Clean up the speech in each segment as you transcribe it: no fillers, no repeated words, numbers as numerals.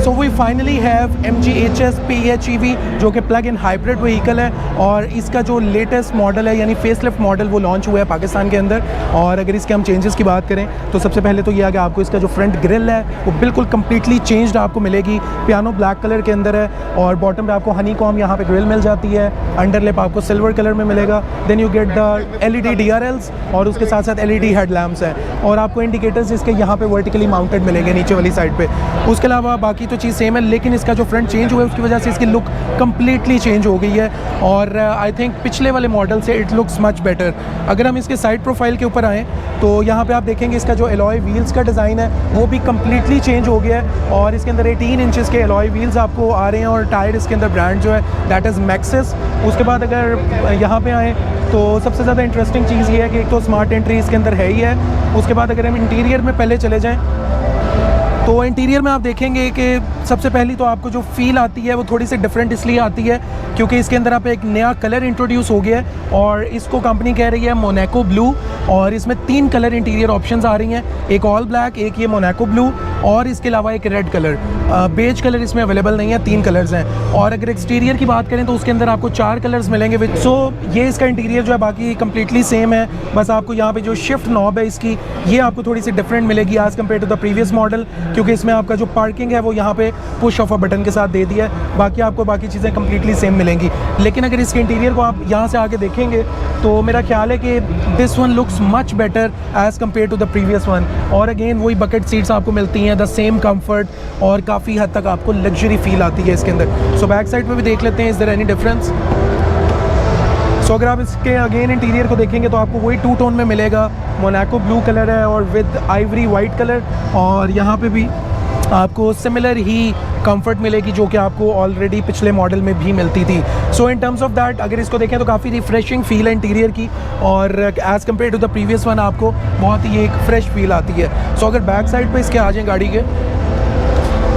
So we finally have MG HS PHEV जो कि plug in hybrid vehicle है, और इसका जो लेटेस्ट मॉडल है यानी फेसलिफ्ट मॉडल वो लॉन्च हुआ है पाकिस्तान के अंदर। और अगर इसके हम चेंजेस की बात करें तो सबसे पहले तो ये आ कि आपको इसका जो फ्रंट ग्रिल है वो बिल्कुल कम्प्लीटली चेंज्ड आपको मिलेगी, पियानो ब्लैक कलर के अंदर है, और बॉटम पे आपको हनी कॉम यहाँ पे ग्रिल मिल जाती है, अंडर लिप आपको सिल्वर कलर में मिलेगा। Then you get the LED DRLs और उसके साथ साथ LED हेडलैम्प्स हैं, और आपको इंडिकेटर्स इसके यहाँ पे वर्टिकली माउंटेड मिलेंगे नीचे वाली साइड पे। उसके अलावा बाकी तो चीज़ सेम है, लेकिन इसका जो फ्रंट चेंज हुआ है उसकी वजह से इसकी लुक कम्प्लीटली चेंज हो गई है, और आई थिंक पिछले वाले मॉडल से इट लुक्स मच बेटर। अगर हम इसके साइड प्रोफाइल के ऊपर आएँ तो यहाँ पे आप देखेंगे इसका जो एलॉय व्हील्स का डिज़ाइन है वो भी कम्प्लीटली चेंज हो गया है, और इसके अंदर 18 इंचेस के एलॉय व्हील्स आपको आ रहे हैं, और टायर इसके अंदर ब्रांड जो है दैट इज़ मैक्सिस। उसके बाद अगर यहाँ पे आएँ तो सबसे ज़्यादा इंटरेस्टिंग चीज़ ये है कि एक तो स्मार्ट एंट्री इसके अंदर है ही है। उसके बाद अगर हम इंटीरियर में पहले चले जाएँ तो इंटीरियर में आप देखेंगे कि सबसे पहली तो आपको जो फील आती है वो थोड़ी सी डिफरेंट इसलिए आती है क्योंकि इसके अंदर आप एक नया कलर इंट्रोड्यूस हो गया है, और इसको कंपनी कह रही है मोनाको ब्लू, और इसमें 3 कलर इंटीरियर ऑप्शंस आ रही हैं, एक ऑल ब्लैक, एक ये मोनाको ब्लू, और इसके अलावा एक रेड कलर। बेज कलर इसमें अवेलेबल नहीं है, 3 कलर्स हैं। और अगर एक्सटीरियर की बात करें तो उसके अंदर आपको 4 कलर्स मिलेंगे विद। सो ये इसका इंटीरियर जो है बाकी कम्प्लीटली सेम है, बस आपको यहाँ पे जो शिफ्ट नॉब है इसकी ये आपको थोड़ी सी डिफरेंट मिलेगी as compared to the previous model, क्योंकि इसमें आपका जो पार्किंग है वो यहाँ पे पुश ऑफ अ बटन के साथ दे दिया है। बाकी आपको बाकी चीज़ें कम्प्लीटली सेम मिलेंगी, लेकिन अगर इसके इंटीरियर को आप यहाँ से आके देखेंगे तो मेरा ख्याल है कि this one looks much better as compared to the previous one. और अगेन वही बकेट सीट्स आपको मिलती हैं, द सेम कम्फर्ट, और काफ़ी हद तक आपको लग्जरी फील आती है इसके अंदर। सो बैक साइड पे भी देख लेते हैं, इज़ देयर एनी डिफरेंस। सो अगर आप इसके अगेन इंटीरियर को देखेंगे तो आपको वही 2 टोन में मिलेगा, मोनाको ब्लू कलर है और विद आइवरी वाइट कलर, और यहाँ पे भी आपको सिमिलर ही कंफर्ट मिलेगी जो कि आपको ऑलरेडी पिछले मॉडल में भी मिलती थी। सो इन टर्म्स ऑफ दैट अगर इसको देखें तो काफ़ी रिफ्रेशिंग फील है इंटीरियर की, और as compared to the previous one आपको बहुत ही एक फ्रेश फील आती है। सो अगर बैक साइड पे इसके आ जाएँ गाड़ी के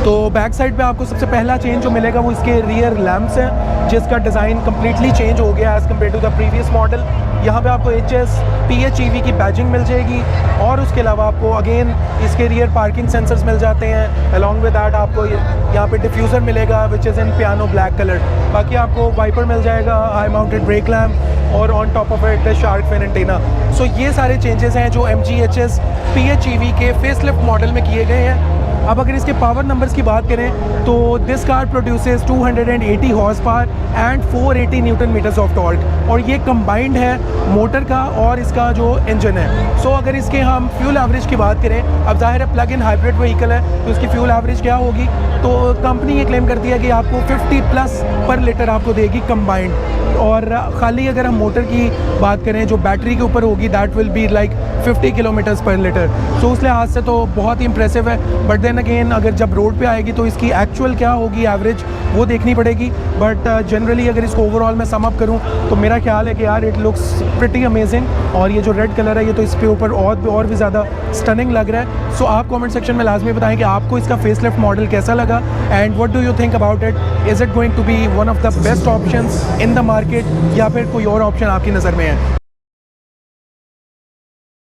तो बैक साइड पे आपको सबसे पहला चेंज जो मिलेगा वो इसके रियर लैम्प्स हैं, जिसका डिज़ाइन कम्प्लीटली चेंज हो गया as compared to the previous model. यहाँ पे आपको HS PHEV की बैजिंग मिल जाएगी, और उसके अलावा आपको अगेन इसके रियर पार्किंग सेंसर्स मिल जाते हैं। अलॉन्ग विद दैट आपको यहाँ पे डिफ्यूज़र मिलेगा which is in piano black colour. बाकी आपको वाइपर मिल जाएगा, हाई माउंटेड ब्रेक लैम्प, और on top of it shark fin antenna. So ये सारे चेंजेस हैं जो MG HS PHEV के फेसलिफ्ट मॉडल में किए गए हैं। अब अगर इसके पावर नंबर्स की बात करें तो this car produces 280 horsepower and 480 newton metres of torque, और ये कंबाइंड है मोटर का और इसका जो इंजन है। सो अगर इसके हम फ्यूल एवरेज की बात करें, अब जाहिर है प्लग इन हाइब्रिड व्हीकल है तो इसकी फ्यूल एवरेज क्या होगी, तो कंपनी ये क्लेम करती है कि आपको 50+ पर लीटर आपको देगी कंबाइंड, और खाली अगर हम मोटर की बात करें जो बैटरी के ऊपर होगी that will be like 50 kilometres पर लीटर। सो उस लिहाज से तो बहुत ही इंप्रेसिव है, बट देन अगेन अगर जब रोड पे आएगी तो इसकी एक्चुअल क्या होगी एवरेज वो देखनी पड़ेगी। बट जनरली अगर इसको ओवरऑल मैं सम अप करूँ तो मेरा ख्याल है कि यार इट लुक्स प्रिटी अमेजिंग, और ये जो रेड कलर है ये तो इस पे ऊपर और भी ज़्यादा स्टनिंग लग रहा है। सो आप कमेंट सेक्शन में लाजमी बताएं कि आपको इसका फेसलिफ्ट मॉडल कैसा लगा, and what do you think about it, is it going to be one of the best options in the market, या फिर कोई और ऑप्शन आपकी नज़र में है।